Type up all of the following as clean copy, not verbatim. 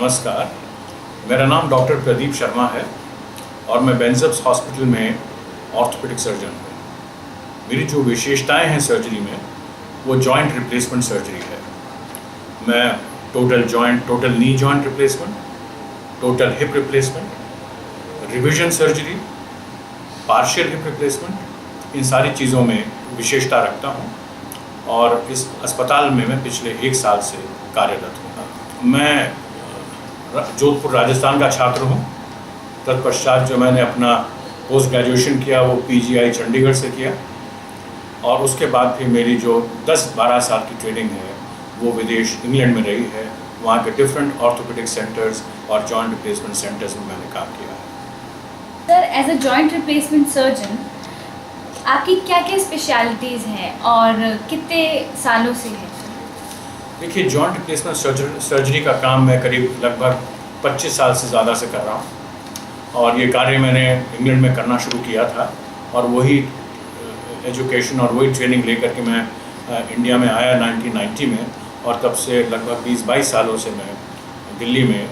नमस्कार, मेरा नाम डॉक्टर प्रदीप शर्मा है और मैं बेंजप्स हॉस्पिटल में ऑर्थोपेडिक सर्जन हूँ। मेरी जो विशेषताएं हैं सर्जरी में वो जॉइंट रिप्लेसमेंट सर्जरी है। मैं total knee joint replacement, total hip replacement, revision surgery, partial hip replacement, इन सारी चीज़ों में विशेषता रखता हूँ और इस अस्पताल में मैं पिछले 1 साल से कार्यरत हूँ। मैं जोधपुर राजस्थान का छात्र हूँ। तत्पश्चात जो मैंने अपना पोस्ट ग्रेजुएशन किया वो पीजीआई चंडीगढ़ से किया और उसके बाद फिर मेरी जो 10-12 साल की ट्रेनिंग है वो विदेश इंग्लैंड में रही है। वहाँ के डिफरेंट ऑर्थोपेडिक सेंटर्स और जॉइंट रिप्लेसमेंट सेंटर्स में मैंने काम किया है। Sir, as a joint replacement surgeon आपकी क्या क्या स्पेशलिटीज़ हैं और कितने सालों से है? देखिए, जॉइंट रिप्लेसमेंट सर्जरी का काम मैं करीब लगभग 25 साल से ज़्यादा से कर रहा हूँ और ये कार्य मैंने इंग्लैंड में करना शुरू किया था और वही एजुकेशन और वही ट्रेनिंग लेकर के मैं इंडिया में आया 1990 में और तब से लगभग 20-22 सालों से मैं दिल्ली में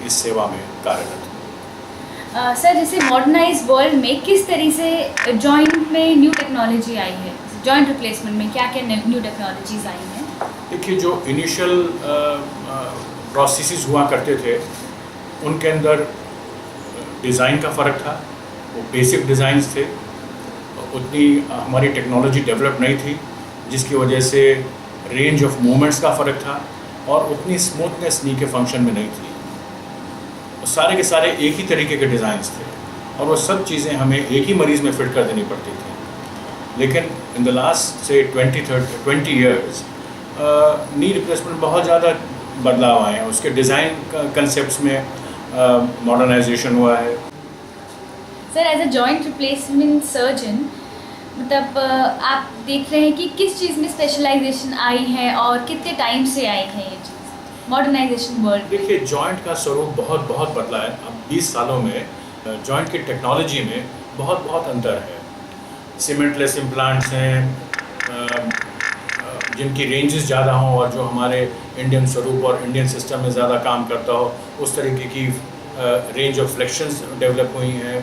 इस सेवा में कार्यरत हूँ। सर, जैसे मॉडर्नाइज वर्ल्ड में किस तरह से जॉइंट में न्यू टेक्नोलॉजी आई है? जॉइंट रिप्लेसमेंट में क्या क्या न्यू टेक्नोलॉजीज आई हैं? देखिए, जो इनिशियल प्रोसेसेस हुआ करते थे उनके अंदर डिज़ाइन का फ़र्क था। वो बेसिक डिज़ाइंस थे, उतनी हमारी टेक्नोलॉजी डेवलप नहीं थी जिसकी वजह से रेंज ऑफ मूवमेंट्स का फ़र्क था और उतनी स्मूथनेस नी के फंक्शन में नहीं थी। सारे के सारे एक ही तरीके के डिज़ाइंस थे और वो सब चीज़ें हमें एक ही मरीज़ में फ़िट कर देनी पड़ती थी। लेकिन इन द लास्ट से 20 ईयर्स नी रिप्लेसमेंट बहुत ज़्यादा बदलाव आए हैं। उसके डिज़ाइन कंसेप्ट्स में मॉडर्नाइजेशन हुआ है। Sir, as a joint replacement surgeon मतलब आप देख रहे हैं कि किस चीज़ में स्पेशलाइजेशन आई है और कितने टाइम से आई है ये चीज़ मॉडर्नाइजेशन वर्ल्ड? देखिए, जॉइंट का स्वरूप बहुत बदला है। अब 20 सालों में जॉइंट की टेक्नोलॉजी में बहुत अंतर है। सीमेंटलेस इम्प्लांट्स हैं जिनकी रेंजेस ज़्यादा हों और जो हमारे इंडियन स्वरूप और इंडियन सिस्टम में ज़्यादा काम करता हो, उस तरीके की रेंज ऑफ फ्लेक्शंस डेवलप हुई हैं।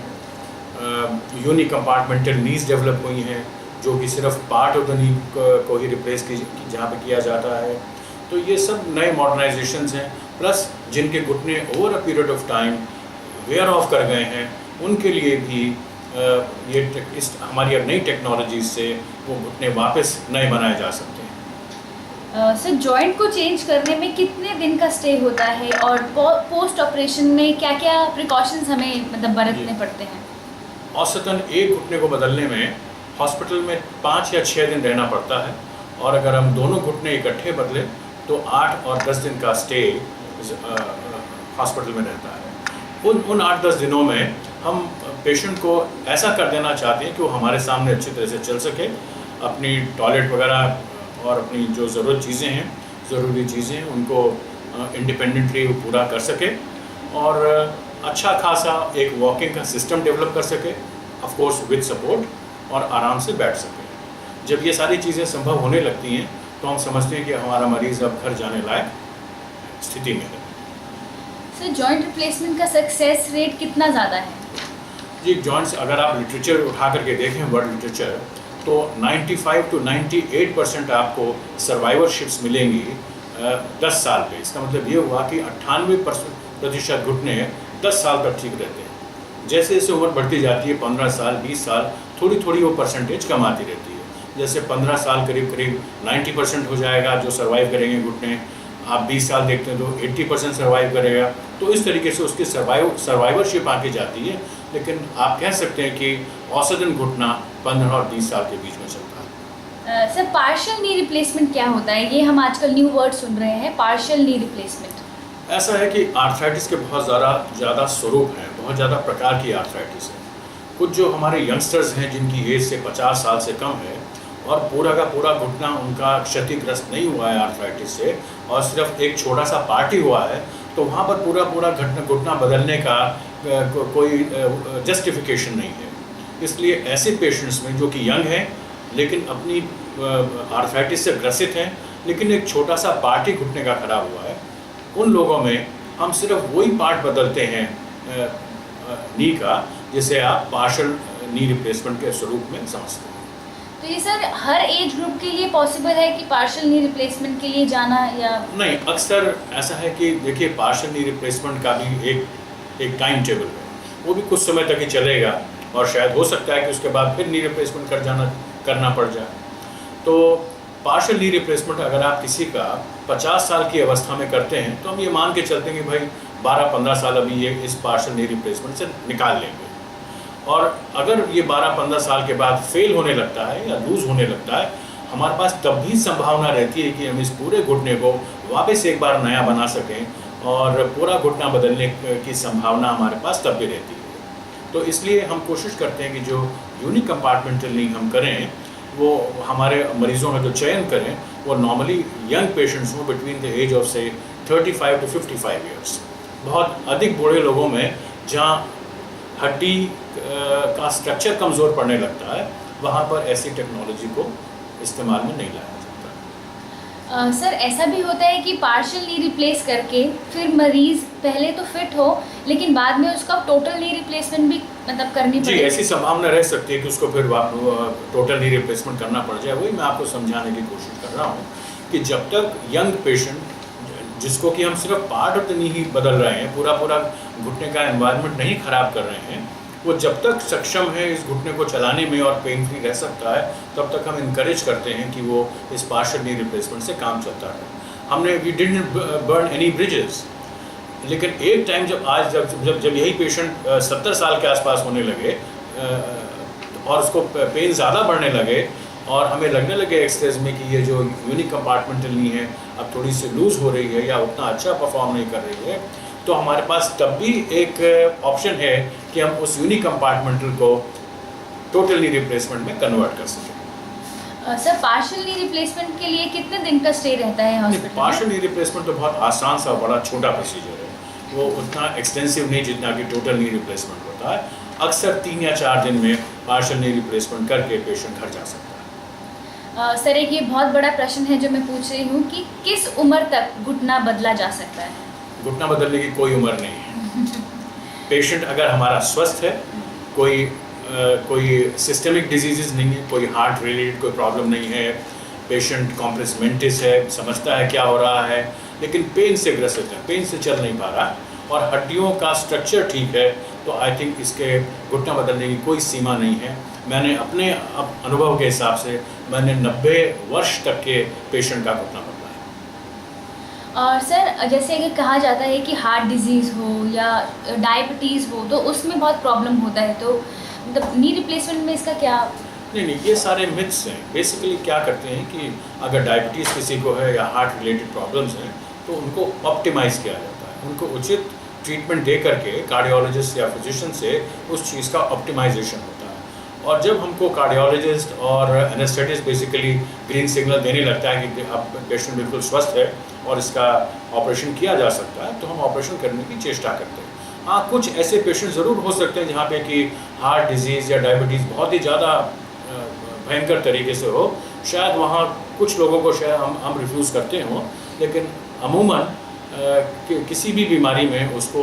यूनी कंपार्टमेंटल नीज डेवलप हुई हैं जो कि सिर्फ पार्ट ऑफ द नी को ही रिप्लेस जहाँ पे किया जाता है। तो ये सब नए मॉडर्नाइजेशंस हैं, प्लस जिनके घुटने over a period of time wear off कर गए हैं उनके लिए भी इस हमारी अब नई टेक्नोलॉजी से वो घुटने वापस नए बनाए जा सकते हैं। सर, जॉइंट को चेंज करने में कितने दिन का स्टे होता है और पोस्ट ऑपरेशन में क्या क्या प्रिकॉशंस हमें मतलब बरतने पड़ते हैं? औसतन एक घुटने को बदलने में हॉस्पिटल में 5 या 6 दिन रहना पड़ता है और अगर हम दोनों घुटने इकट्ठे बदलें तो 8 और 10 दिन का स्टे हॉस्पिटल में रहता है। उन 8-10 दिनों में हम पेशेंट को ऐसा कर देना चाहते हैं कि वो हमारे सामने अच्छी तरह से चल सके, अपनी टॉयलेट वगैरह और अपनी जो ज़रूरी चीज़ें उनको इंडिपेंडेंटली पूरा कर सके और अच्छा खासा एक वॉकिंग का सिस्टम डेवलप कर सके, ऑफ कोर्स विद सपोर्ट, और आराम से बैठ सके। जब ये सारी चीज़ें संभव होने लगती हैं तो हम समझते हैं कि हमारा मरीज़ अब घर जाने लायक स्थिति में है। सर, जॉइंट रिप्लेसमेंट का सक्सेस रेट कितना ज़्यादा है? जी, जॉइंट्स अगर आप लिटरेचर उठा करके देखें, वर्ल्ड लिटरेचर, तो 95 to 98% आपको सर्वाइवरशिप्स मिलेंगी 10 साल पे। इसका मतलब ये हुआ कि 98% घुटने 10 साल तक ठीक रहते हैं। जैसे जैसे उम्र बढ़ती जाती है, 15 साल 20 साल, थोड़ी वो परसेंटेज कम आती रहती है। जैसे 15 साल करीब 90% हो जाएगा जो सर्वाइव करेंगे घुटने। आप 20 साल देखते हैं तो 80% सर्वाइव करेगा। तो इस तरीके से उसकी सर्वाइवरशिप आके जाती है। लेकिन आप कह सकते हैं कि औसतन घुटना 15 और 20 साल के बीच में चलता है। सर, पार्शियल नी रिप्लेसमेंट क्या होता है? ये हम आजकल न्यू वर्ड सुन रहे हैं, पार्शियल नी रिप्लेसमेंट। ऐसा है कि आर्थराइटिस के बहुत ज़्यादा स्वरूप हैं, बहुत ज़्यादा प्रकार की आर्थराइटिस है। कुछ जो हमारे यंगस्टर्स हैं जिनकी एज से 50 साल से कम है और पूरा का पूरा घुटना उनका क्षतिग्रस्त नहीं हुआ है आर्थराइटिस से और सिर्फ एक छोटा सा पार्ट ही हुआ है, तो वहाँ पर पूरा घुटना बदलने का कोई जस्टिफिकेशन नहीं है। इसलिए ऐसे पेशेंट्स में जो कि यंग हैं लेकिन अपनी आर्थराइटिस से ग्रसित हैं लेकिन एक छोटा सा पार्ट ही घुटने का खराब हुआ है, उन लोगों में हम सिर्फ वही पार्ट बदलते हैं नी का जिसे आप पार्शियल नी रिप्लेसमेंट के स्वरूप में समझते हैं। तो ये सर हर एज ग्रुप के लिए पॉसिबल है कि पार्शियल नी रिप्लेसमेंट के लिए जाना, या नहीं, अक्सर ऐसा है कि देखिए पार्शियल नी रिप्लेसमेंट का भी एक टाइम टेबल है, वो भी कुछ समय तक ही चलेगा और शायद हो सकता है कि उसके बाद फिर नी रिप्लेसमेंट करना पड़ जाए। तो पार्शियल नी रिप्लेसमेंट अगर आप किसी का 50 साल की अवस्था में करते हैं तो हम ये मान के चलते हैं कि भाई 12-15 साल अभी ये इस पार्शियल नी रिप्लेसमेंट से निकाल लेंगे, और अगर ये 12-15 साल के बाद फेल होने लगता है या लूज़ होने लगता है, हमारे पास तब भी संभावना रहती है कि हम इस पूरे घुटने को वापस एक बार नया बना सकें और पूरा घुटना बदलने की संभावना हमारे पास तब भी रहती है। तो इसलिए हम कोशिश करते हैं कि जो यूनिक कंपार्टमेंटल नी हम करें वो हमारे मरीज़ों में जो चयन करें वो नॉर्मली यंग पेशेंट्स हों बिटवीन द एज ऑफ से 35 to 55 ईयर्स। बहुत अधिक बूढ़े लोगों में जहाँ हड्डी का स्ट्रक्चर कमज़ोर पड़ने लगता है वहाँ पर ऐसी टेक्नोलॉजी को इस्तेमाल में नहीं लाया जाता। सर ऐसा भी होता है कि पार्शियल नी रिप्लेस करके फिर मरीज पहले तो फिट हो लेकिन बाद में उसका टोटल नी रिप्लेसमेंट भी मतलब करनी जी, पड़े? ऐसी संभावना रह सकती है कि उसको फिर टोटल नी रिप्लेसमेंट करना पड़ जाए। वही मैं आपको समझाने की कोशिश कर रहा हूँ कि जब तक यंग पेशेंट जिसको कि हम सिर्फ पार्ट ऑफ द नी ही बदल रहे हैं, पूरा घुटने का एनवायरनमेंट नहीं ख़राब कर रहे हैं, वो जब तक सक्षम है इस घुटने को चलाने में और पेन फ्री रह सकता है तब तक हम इनकरेज करते हैं कि वो इस पार्शियल नी रिप्लेसमेंट से काम चलता है। We didn't burn any bridges, लेकिन एक टाइम जब यही पेशेंट 70 साल के आसपास होने लगे और उसको पेन ज़्यादा बढ़ने लगे और हमें लगने लगे एक्सरेज में कि ये जो यूनिक कंपार्टमेंटल नी है अब थोड़ी सी लूज़ हो रही है या उतना अच्छा परफॉर्म नहीं कर रही है, तो हमारे पास तब भी एक ऑप्शन है कि हम उस यूनिक कंपार्टमेंटल को टोटल नी रिप्लेसमेंट में कन्वर्ट कर सकें। सर पार्शियल नी रिप्लेसमेंट के लिए कितने दिन का स्टे रहता है हॉस्पिटल में? पार्शियल नी रिप्लेसमेंट तो बहुत आसान सा बड़ा छोटा प्रोसीजर है, वो उतना एक्सटेंसिव नहीं जितना कि टोटल नी रिप्लेसमेंट होता है। अक्सर 3 या 4 दिन में पार्शियल नी रिप्लेसमेंट करके पेशेंट घर जा सकता है। सर एक ये बहुत बड़ा प्रश्न है जो मैं पूछ रही हूँ कि किस उम्र तक घुटना बदला जा सकता है? घुटना बदलने की कोई उम्र नहीं है। पेशेंट अगर हमारा स्वस्थ है, कोई सिस्टमिक डिजीजेस नहीं है, कोई हार्ट रिलेटेड कोई प्रॉब्लम नहीं है, पेशेंट कॉम्प्लेक्स मेंटिस है, समझता है क्या हो रहा है, लेकिन पेन से ग्रसित है, पेन से चल नहीं पा रहा और हड्डियों का स्ट्रक्चर ठीक है, तो आई थिंक इसके घुटना बदलने की कोई सीमा नहीं है। मैंने अपने अनुभव के हिसाब से मैंने 90 वर्ष तक के पेशेंट का घुटना बदला है। और सर जैसे अगर कहा जाता है कि हार्ट डिजीज़ हो या डायबिटीज़ हो तो उसमें बहुत प्रॉब्लम होता है, तो मतलब नी रिप्लेसमेंट में इसका क्या? नहीं, ये सारे मिथ्स हैं। बेसिकली क्या करते हैं कि अगर डायबिटीज़ किसी को है या हार्ट रिलेटेड प्रॉब्लम्स हैं तो उनको ऑप्टिमाइज़ किया जाता है, उनको उचित ट्रीटमेंट दे करके कार्डियोलॉजिस्ट या फिजिशियन से उस चीज़ का ऑप्टिमाइजेशन होता है। और जब हमको कार्डियोलॉजिस्ट और एनेस्थेटिस्ट बेसिकली ग्रीन सिग्नल देने लगता है कि अब पेशेंट बिल्कुल स्वस्थ है और इसका ऑपरेशन किया जा सकता है, तो हम ऑपरेशन करने की चेष्टा करते हैं। हाँ, कुछ ऐसे पेशेंट ज़रूर हो सकते हैं जहाँ पे कि हार्ट डिजीज़ या डायबिटीज़ बहुत ही ज़्यादा भयंकर तरीके से हो, शायद वहाँ कुछ लोगों को शायद हम रिफ्यूज़ करते हों, लेकिन अमूमन किसी भी बीमारी में उसको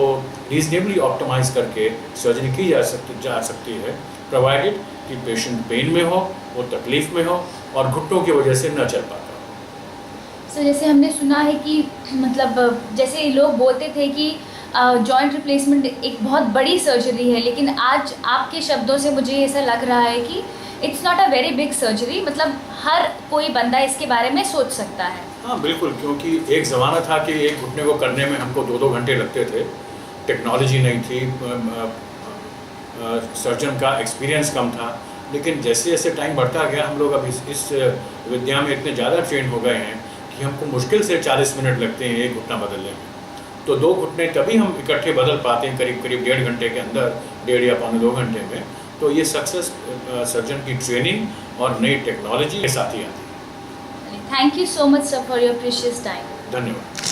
रीजनेबली ऑप्टिमाइज़ करके सर्जरी की जा सकती है, प्रोवाइडेड कि पेशेंट पेन में हो, वो तकलीफ़ में हो और घुटनों की वजह से न चल पाता हो। सर जैसे हमने सुना है कि मतलब जैसे लोग बोलते थे कि जॉइंट रिप्लेसमेंट एक बहुत बड़ी सर्जरी है, लेकिन आज आपके शब्दों से मुझे ऐसा लग रहा है कि it's not a very big surgery, मतलब हर कोई बंदा इसके बारे में सोच सकता है। हाँ बिल्कुल, क्योंकि एक ज़माना था कि एक घुटने को करने में हमको 2-2 घंटे लगते थे, टेक्नोलॉजी नहीं थी, सर्जन का एक्सपीरियंस कम था, लेकिन जैसे जैसे टाइम बढ़ता गया हम लोग अब इस विद्या में इतने ज़्यादा ट्रेन हो गए हैं कि हमको मुश्किल से 40 मिनट लगते हैं एक घुटना बदलने में। तो 2 घुटने तभी हम इकट्ठे बदल पाते हैं करीब 1.5 घंटे के अंदर, 1.5 या 2 घंटे में। तो ये सक्सेस सर्जन की ट्रेनिंग और नई टेक्नोलॉजी के साथ ही आती है। Thank you so much sir for your precious time. धन्यवाद।